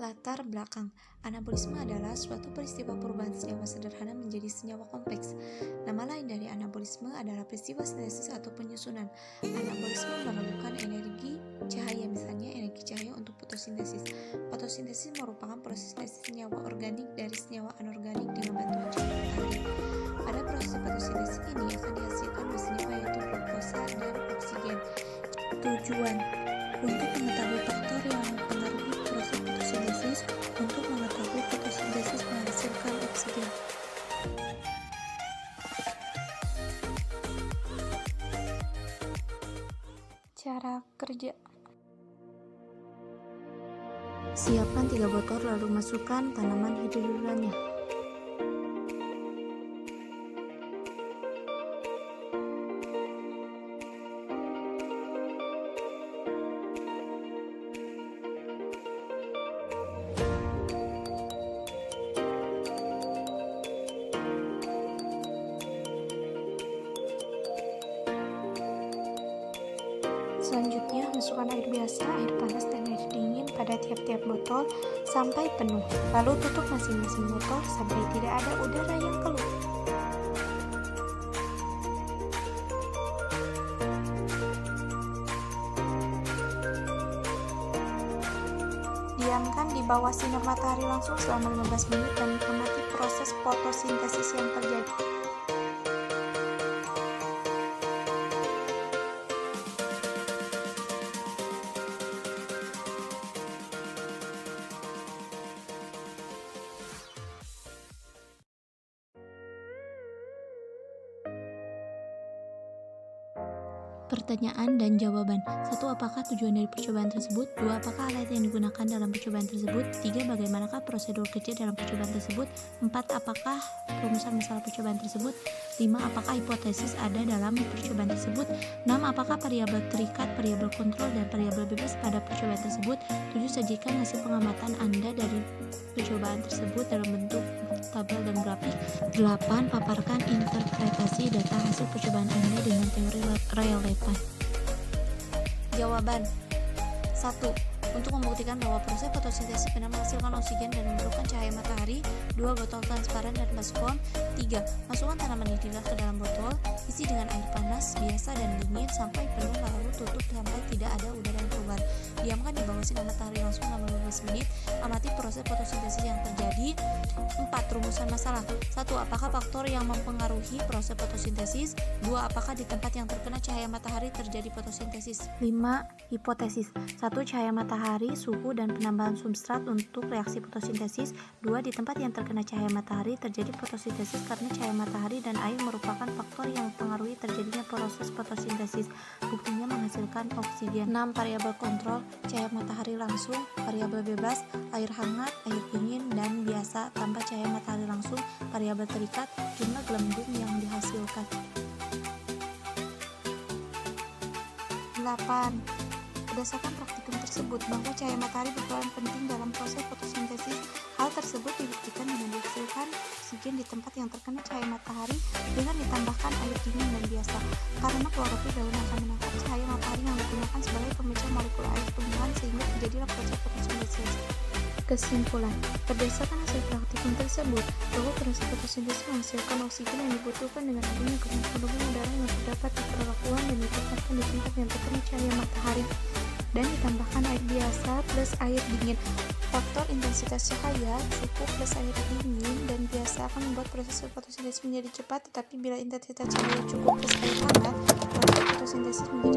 Latar belakang. Anabolisme adalah suatu peristiwa perubahan senyawa sederhana menjadi senyawa kompleks. Nama lain dari anabolisme adalah peristiwa sintesis atau penyusunan. Anabolisme memerlukan energi cahaya, misalnya energi cahaya untuk fotosintesis. Fotosintesis merupakan proses sintesis senyawa organik dari senyawa anorganik dengan bantuan cahaya matahari. Pada proses fotosintesis ini akan dihasilkan dua senyawa, yaitu glukosa dan oksigen. Tujuan untuk mengetahui faktor yang mempengaruhi proses fotosintesis, untuk mengetahui fotosintesis menghasilkan oksigen. Cara kerja: siapkan 3 botol lalu masukkan tanaman hidrogennya. Selanjutnya, masukkan air biasa, air panas, dan air dingin pada tiap-tiap botol sampai penuh. Lalu tutup masing-masing botol sampai tidak ada udara yang keluar. Diamkan di bawah sinar matahari langsung selama 15 menit dan amati proses fotosintesis yang terjadi. Pertanyaan dan jawaban. 1. Apakah tujuan dari percobaan tersebut? 2. Apakah alat yang digunakan dalam percobaan tersebut? 3. Bagaimanakah prosedur kerja dalam percobaan tersebut? 4. Apakah rumusan masalah percobaan tersebut? 5. Apakah hipotesis ada dalam percobaan tersebut? 6. Apakah variabel terikat, variabel kontrol, dan variabel bebas pada percobaan tersebut? 7. Sajikan hasil pengamatan Anda dari percobaan tersebut dalam bentuk tabel dan grafik. 8. Paparkan interpretasi data hasil percobaan Anda dengan teori relevan. Jawaban. 1. Untuk membuktikan bahwa proses fotosintesis benar menghasilkan oksigen dan memerlukan cahaya matahari. 2. Botol transparan dan baskom. 3. Masukkan tanaman hidrogen ke dalam botol, isi dengan air panas biasa dan dingin sampai penuh, lalu tutup sampai tidak ada udara yang keluar. Diamkan di bawah sinar matahari langsung selama 15 menit. Amati proses fotosintesis yang terjadi. 4. Rumusan masalah. 1. Apakah faktor yang mempengaruhi proses fotosintesis? 2. Apakah di tempat yang terkena cahaya matahari terjadi fotosintesis? 5. Hipotesis. 1. Cahaya matahari, suhu, dan penambahan substrat untuk reaksi fotosintesis. 2. Di tempat yang terkena cahaya matahari terjadi fotosintesis karena cahaya matahari dan air merupakan faktor yang mempengaruhi terjadinya proses fotosintesis. Buktinya menghasilkan oksigen. 6. Variabel kontrol. Cahaya matahari langsung, variabel bebas, air hangat, air dingin, dan biasa tanpa cahaya matahari langsung. Variabel terikat, jumlah gelembung yang dihasilkan. 8. Berdasarkan praktikum tersebut, bahwa cahaya matahari berperan penting dalam proses fotosintesis. Hal tersebut dibuktikan dengan dihasilkan oksigen di tempat yang terkena cahaya matahari dengan ditambahkan air dingin dan biasa, karena klorofil daun akan menangkap cahaya matahari yang digunakan sebagai pemecah molekul air tumbuhan sehingga terjadilah proses fotosintesis. Kesimpulan. Berdasarkan hasil praktikum tersebut, bahwa proses fotosintesis menghasilkan oksigen yang dibutuhkan dengan adanya volume udara yang terdapat di perlakuan dan ditempatkan di tempat yang terkena cahaya matahari dan ditambahkan air biasa plus air dingin. Faktor intensitas cahaya cukup plus air dingin dan biasa akan membuat proses fotosintesis menjadi cepat, tetapi bila intensitas cahaya cukup plus air hangat, proses fotosintesis menjadi